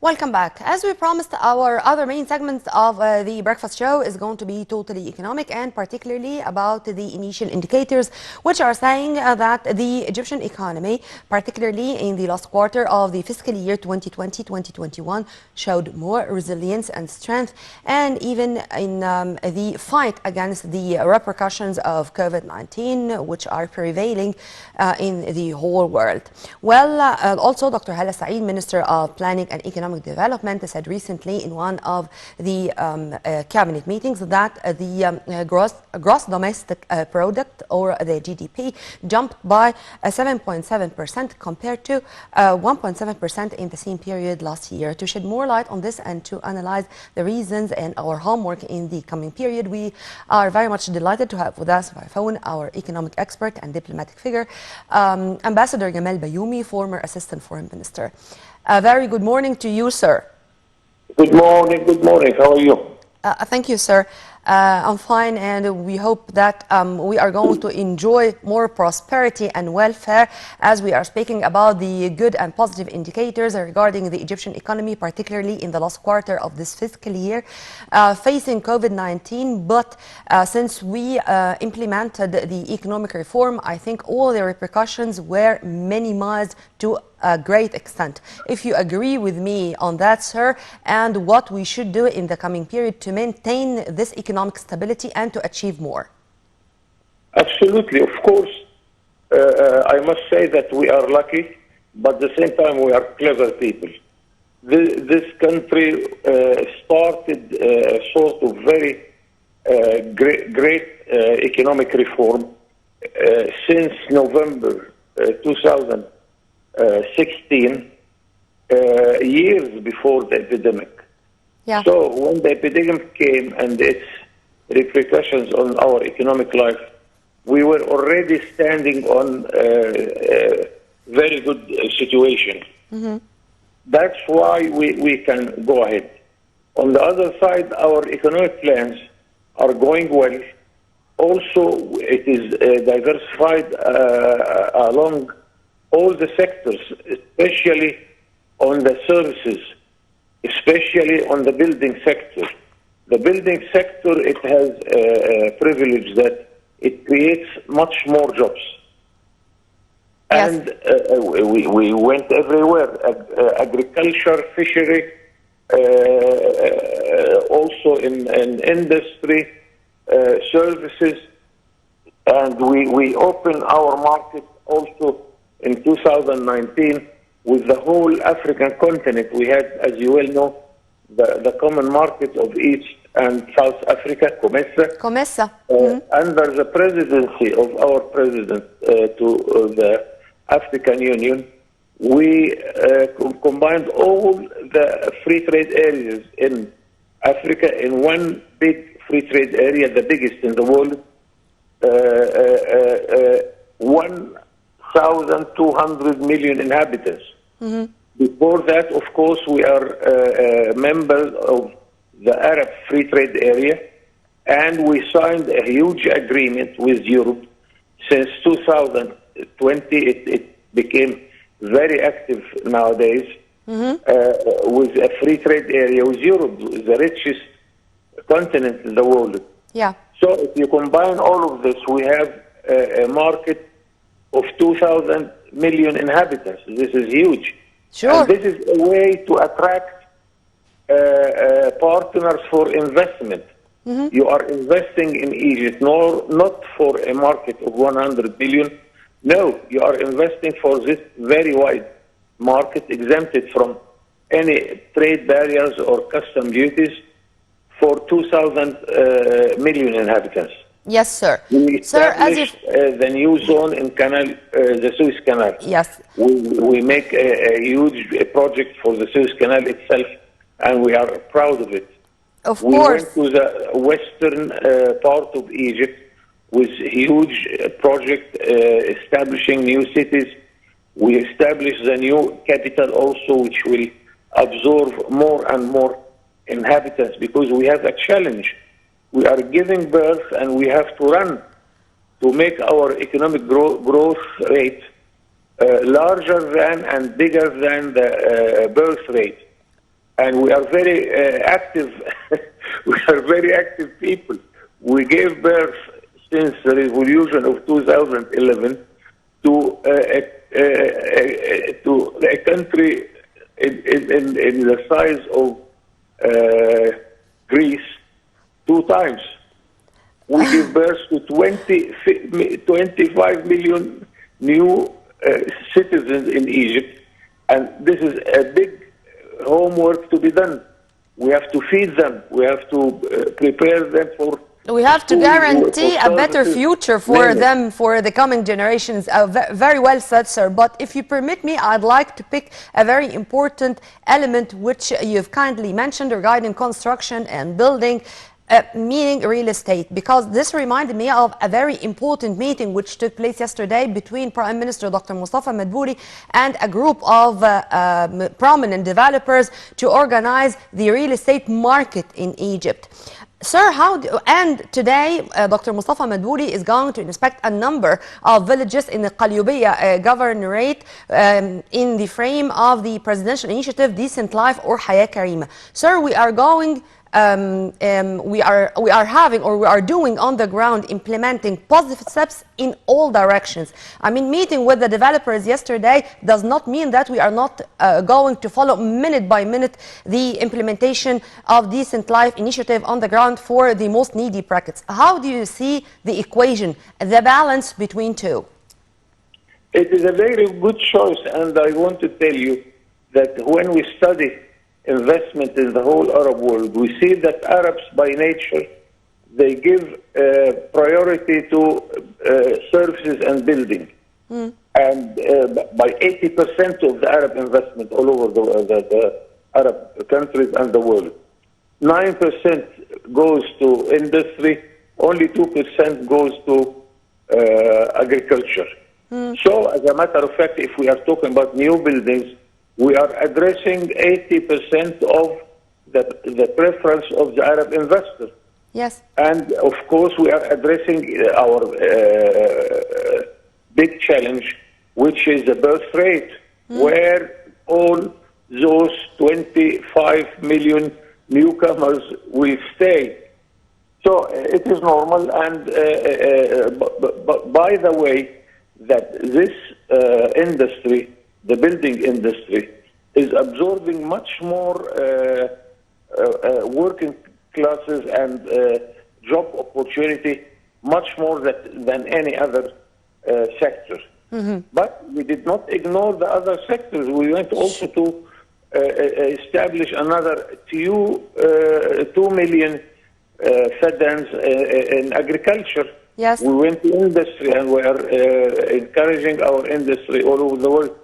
Welcome back. As we promised, our other main segment of the breakfast show is going to be totally economic and particularly about the initial indicators, which are saying that the Egyptian economy, particularly in the last quarter of the fiscal year 2020-2021, showed more resilience and strength, and even in the fight against the repercussions of COVID-19, which are prevailing in the whole world. Well, also Dr. Hala Saeed, Minister of Planning and Economic Development, said recently in one of the cabinet meetings that the gross domestic product, or the GDP, jumped by 7.7% compared to 1.7% in the same period last year. To shed more light on this and to analyze the reasons and our homework in the coming period, we are very much delighted to have with us by phone our economic expert and diplomatic figure, Ambassador Gamal Bayoumi, former Assistant Foreign Minister. A very good morning to you, sir. Good morning, good morning. How are you? Thank you, sir. I'm fine, and we hope that we are going to enjoy more prosperity and welfare as we are speaking about the good and positive indicators regarding the Egyptian economy, particularly in the last quarter of this fiscal year, facing COVID-19. But since we implemented the economic reform, I think all the repercussions were minimized to a great extent. If you agree with me on that, sir, and what we should do in the coming period to maintain this economic stability and to achieve more. Absolutely, of course. I must say that we are lucky, but at the same time we are clever people. This country started a sort of very great economic reform since November 2016, years before the epidemic. Yeah. So when the epidemic came and its repercussions on our economic life, we were already standing on a very good situation. Mm-hmm. That's why we can go ahead. On the other side, our economic plans are going well. Also, it is diversified along all the sectors, especially on the services, especially on the building sector. The building sector, it has a privilege that it creates much more jobs. Yes. And we went everywhere, agriculture, fishery, also in industry, services, and we opened our market also in 2019 with the whole African continent. We had, as you well know, the common market of East and South Africa, COMESA. Under the presidency of our president to the African Union, we combined all the free trade areas in Africa in one big free trade area, the biggest in the world, 1,200 million inhabitants. Mm-hmm. Before that, of course, we are members of the Arab Free Trade Area, and we signed a huge agreement with Europe. Since 2020, it became very active nowadays. Mm-hmm. With a free trade area with Europe, the richest continent in the world. Yeah. So if you combine all of this, we have a market of 2,000 million inhabitants. This is huge. Sure. And this is a way to attract partners for investment. Mm-hmm. You are investing in Egypt, not for a market of 100 billion. No, you are investing for this very wide market, exempted from any trade barriers or custom duties, for 2,000 million inhabitants. Yes, sir. We established sir, the new zone in the Suez Canal. Yes. We make a huge project for the Suez Canal itself, and we are proud of it. Of we course. went to the western part of Egypt with huge project establishing new cities. We established the new capital also, which will absorb more and more inhabitants, because we have a challenge. We are giving birth and we have to run to make our economic growth rate larger than and bigger than the birth rate. and we are very active. We are very active people. We gave birth since the revolution of 2011 to a country in the size of Greece 2 times. We give birth to 25 million new citizens in Egypt, and this is a big homework to be done. We have to feed them. We have to prepare them for. We have to guarantee a better future for them, for the coming generations. Very well said, sir. But if you permit me, I'd like to pick a very important element which you've kindly mentioned regarding construction and building, meaning real estate, because this reminded me of a very important meeting which took place yesterday between Prime Minister Dr. Mustafa Madbouli and a group of prominent developers to organize the real estate market in Egypt. Sir, and today Dr. Mustafa Madbouli is going to inspect a number of villages in the Qalyubiya governorate in the frame of the presidential initiative Decent Life or Haya Karima. Sir, we are doing on the ground implementing positive steps in all directions. I mean, meeting with the developers yesterday does not mean that we are not going to follow minute by minute the implementation of Decent Life initiative on the ground for the most needy brackets. How do you see the equation, the balance between two? It is a very good choice, and I want to tell you that when we study investment in the whole Arab world, we see that Arabs by nature, they give priority to services and building. And by 80% of the Arab investment all over the Arab countries and the world, 9% goes to industry, only 2% goes to agriculture. So as a matter of fact, if we are talking about new buildings, we are addressing 80% of the preference of the Arab investor. Yes. And of course, we are addressing our big challenge, which is the birth rate, where all those 25 million newcomers will stay. So it is normal, and by the way, that this industry, the building industry, is absorbing much more working classes and job opportunity, much more than any other sector. But we did not ignore the other sectors. We went also to establish another 2 million fedans in agriculture. Yes. We went to industry, and we are encouraging our industry all over the world.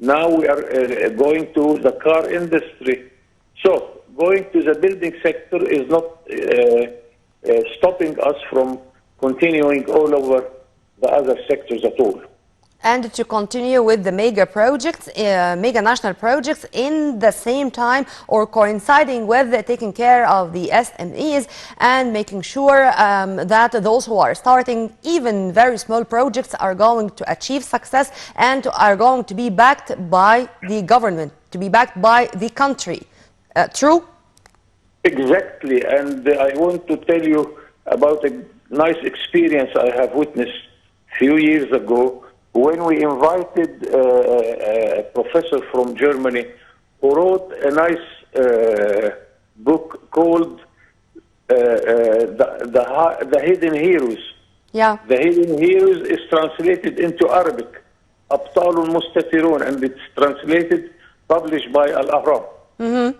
Now we are going to the car industry. So going to the building sector is not stopping us from continuing all over the other sectors at all. And to continue with the mega projects, mega national projects in the same time, or coinciding with taking care of the SMEs and making sure that those who are starting even very small projects are going to achieve success and are going to be backed by the government, to be backed by the country. True? Exactly. And I want to tell you about a nice experience I have witnessed a few years ago, when we invited a professor from Germany who wrote a nice book called The Hidden Heroes. Yeah. The Hidden Heroes is translated into Arabic, أبطال مستترون, and it's translated, published by Al-Ahram. In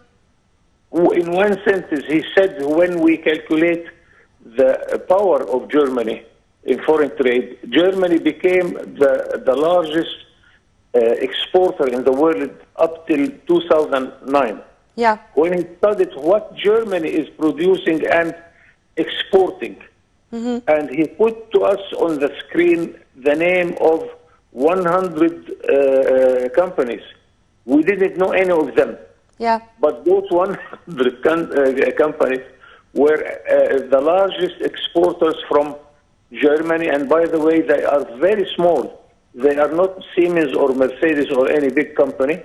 one sentence, he said, when we calculate the power of Germany in foreign trade, Germany became the largest exporter in the world up till 2009. Yeah. When he studied what Germany is producing and exporting, and he put to us on the screen the name of 100 companies. We didn't know any of them. Yeah. But those 100 companies were the largest exporters from Germany, and by the way, they are very small. They are not Siemens or Mercedes or any big company.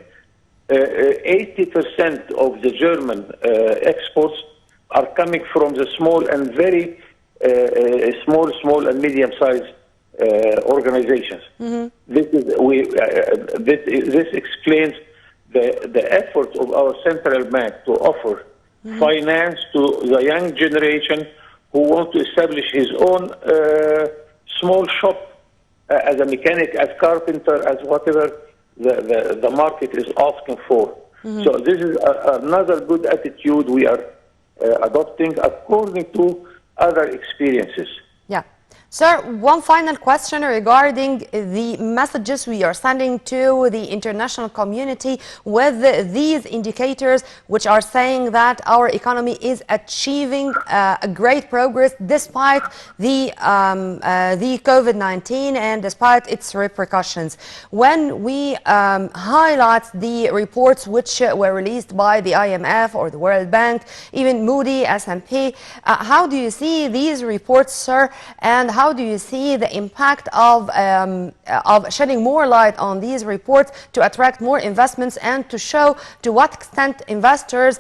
80% of the German exports are coming from the small and very small and medium-sized organizations. This explains the effort of our central bank to offer finance to the young generation who want to establish his own small shop as a mechanic, as carpenter, as whatever the market is asking for. So this is another good attitude we are adopting according to other experiences. Yeah. Sir, one final question regarding the messages we are sending to the international community with these indicators which are saying that our economy is achieving a great progress despite the COVID-19 and despite its repercussions. When we highlight the reports which were released by the IMF or the World Bank, even Moody, S&P, how do you see these reports, sir, and how do you see the impact of shedding more light on these reports to attract more investments and to show to what extent investors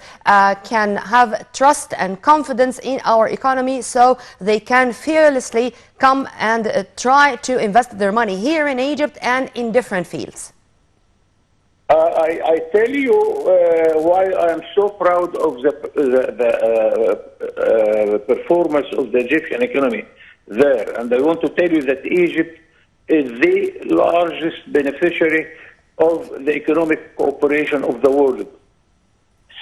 can have trust and confidence in our economy so they can fearlessly come and try to invest their money here in Egypt and in different fields? I tell you why I am so proud of the performance of the Egyptian economy there. And I want to tell you that Egypt is the largest beneficiary of the economic cooperation of the world.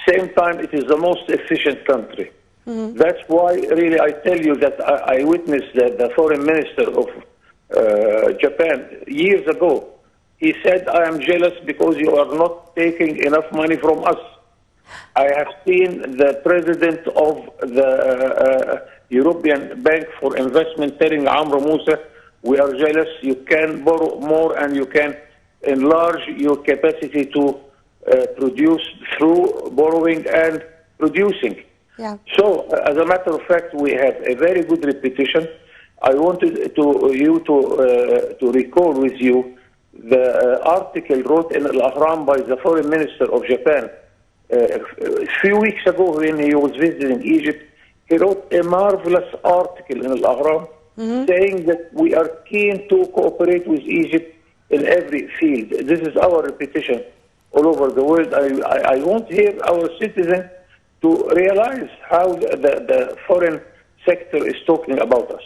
Same time, it is the most efficient country. That's why, really, I tell you that I witnessed the foreign minister of Japan years ago. He said, I am jealous because you are not taking enough money from us. I have seen the president of the European Bank for Investment telling Amr Moussa, we are jealous, you can borrow more and you can enlarge your capacity to produce through borrowing and producing. Yeah. So, as a matter of fact, we have a very good reputation. I wanted to recall with you the article wrote in Al-Ahram by the foreign minister of Japan a few weeks ago when he was visiting Egypt. He wrote a marvelous article in Al-Ahram saying that we are keen to cooperate with Egypt in every field. This is our reputation all over the world. I want here our citizens to realize how the foreign sector is talking about us.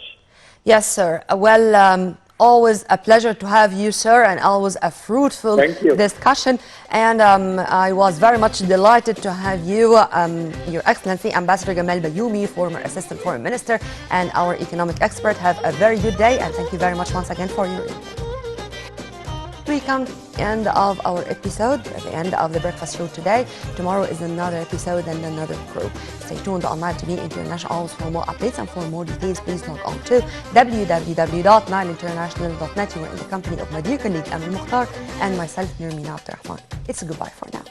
Yes, sir. Well, always a pleasure to have you, sir, and always a fruitful discussion. And I was very much delighted to have you, Your Excellency, Ambassador Gamal Bayoumi, former Assistant Foreign Minister and our economic expert. Have a very good day, and thank you very much once again for your input. We come to the end of our episode, at the end of the breakfast show today. Tomorrow is another episode and another crew. Stay tuned on Nile TV International always for more updates, and for more details, please log on to www.nileinternational.net. You are in the company of my dear colleague Amir Mukhtar and myself, Nirmina Abdurrahman. It's a goodbye for now.